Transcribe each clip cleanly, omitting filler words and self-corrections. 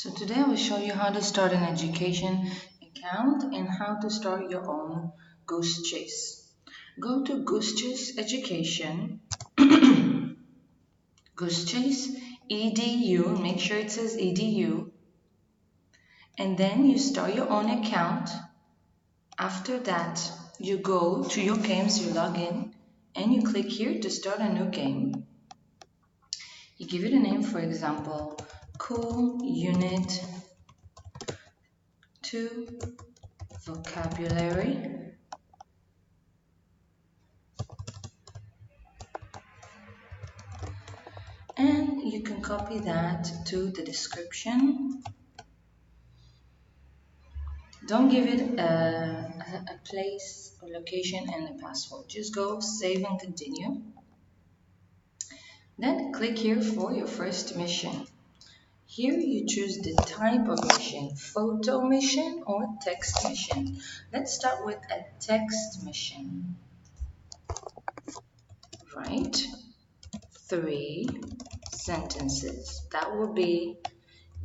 So today I will show you how to start an education account and how to start your own Goosechase. Go to Goosechase Education, Goosechase EDU, make sure it says EDU, and then you start your own account. After that, you go to your games, you log in, and you click here to start a new game. You give it a name, for example, Cool Unit 2 Vocabulary. And you can copy that to the description. Don't give it a place or location and a password. Just go save and continue. Then click here for your first mission. Here you choose the type of mission, photo mission or text mission. Let's start with a text mission. Write 3 sentences. That will be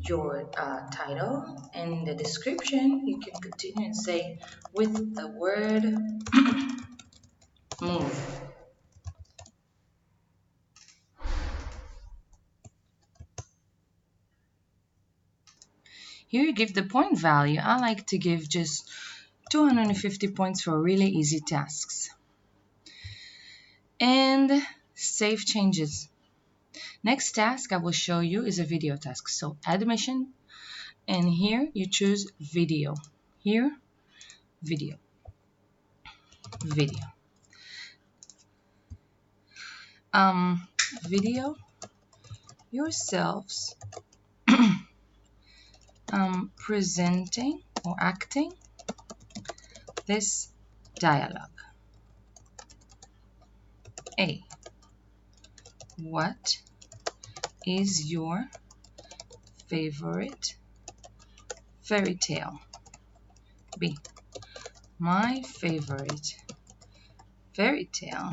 your title, and in the description you can continue and say with the word move. Here you give the point value. I like to give just 250 points for really easy tasks. And save changes. Next task I will show you is a video task. So add mission, and here you choose video. Here, video. Video. Video yourselves presenting or acting this dialogue. A. What is your favorite fairy tale? B. My favorite fairy tale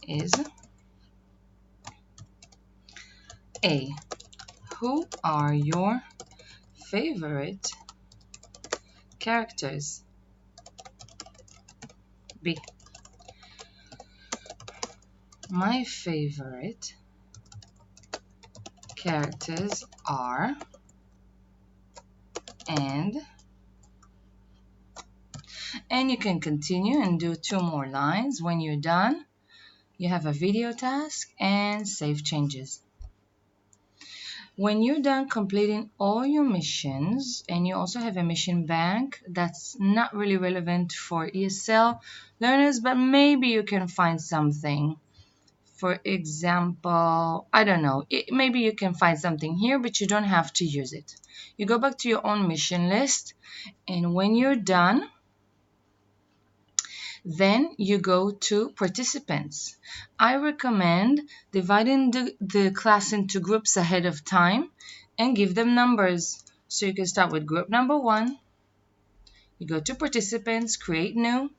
is A. Who are your favorite characters? B. My favorite characters are, and you can continue and do 2 more lines. When you're done, you have a video task and save changes. When you're done completing all your missions, and you also have a mission bank that's not really relevant for ESL learners, but maybe you can find something. For example, I don't know, maybe you can find something here, but you don't have to use it. You go back to your own mission list, and when you're done, then you go to participants. I recommend dividing the class into groups ahead of time and give them numbers. So you can start with group number 1. You go to participants, create new.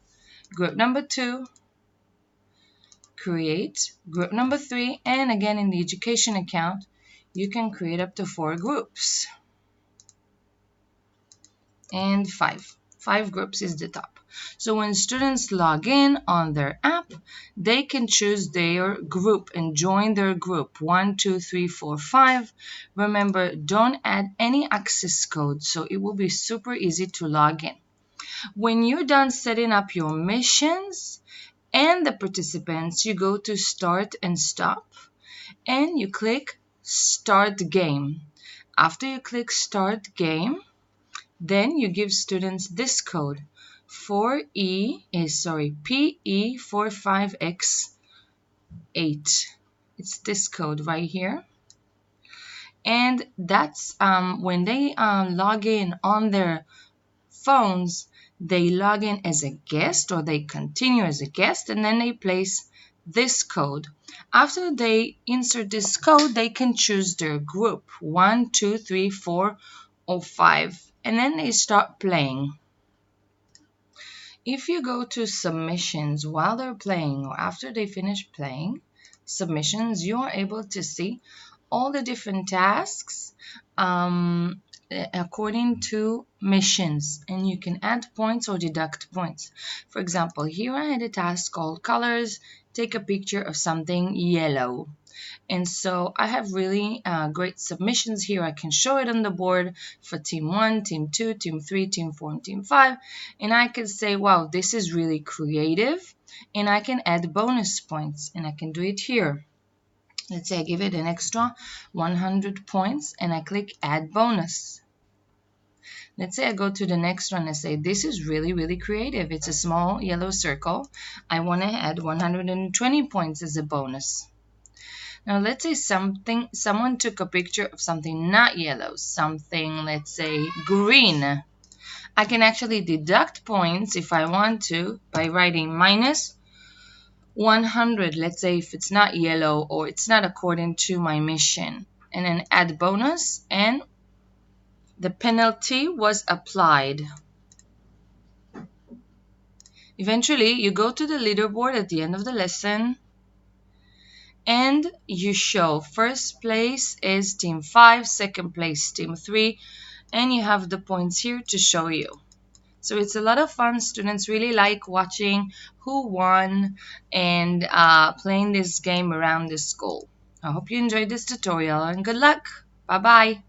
Group number 2, create. Group number 3, and again in the education account, you can create up to 4 groups. And 5 groups is the top. So when students log in on their app, they can choose their group and join their group 1, 2, 3, 4, 5. Remember, don't add any access code, so it will be super easy to log in. When you're done setting up your missions and the participants, you go to start and stop, and you click start game. After you click start game, then you give students this code, PE45X8. It's this code right here. And that's when they log in on their phones, they log in as a guest, or they continue as a guest, and then they place this code. After they insert this code, they can choose their group 1, 2, 3, 4, or 5. And then they start playing. If you go to submissions while they're playing or after they finish playing, submissions, you are able to see all the different tasks um, according to missions, and you can add points or deduct points. For example, here I had a task called colors. Take a picture of something yellow. And so I have really great submissions here. I can show it on the board for team 1, team 2, team 3, team 4, and team 5. And I can say, wow, this is really creative. And I can add bonus points. And I can do it here. Let's say I give it an extra 100 points and I click add bonus. Let's say I go to the next one and say, this is really, really creative. It's a small yellow circle. I want to add 120 points as a bonus. Now let's say someone took a picture of something not yellow, something, let's say, green. I can actually deduct points if I want to by writing minus 100, let's say if it's not yellow or it's not according to my mission, and then add bonus, and the penalty was applied. Eventually, you go to the leaderboard at the end of the lesson and you show first place is team 5, second place team 3, and you have the points here to show you. So it's a lot of fun. Students really like watching who won and playing this game around the school. I hope you enjoyed this tutorial and good luck. Bye-bye.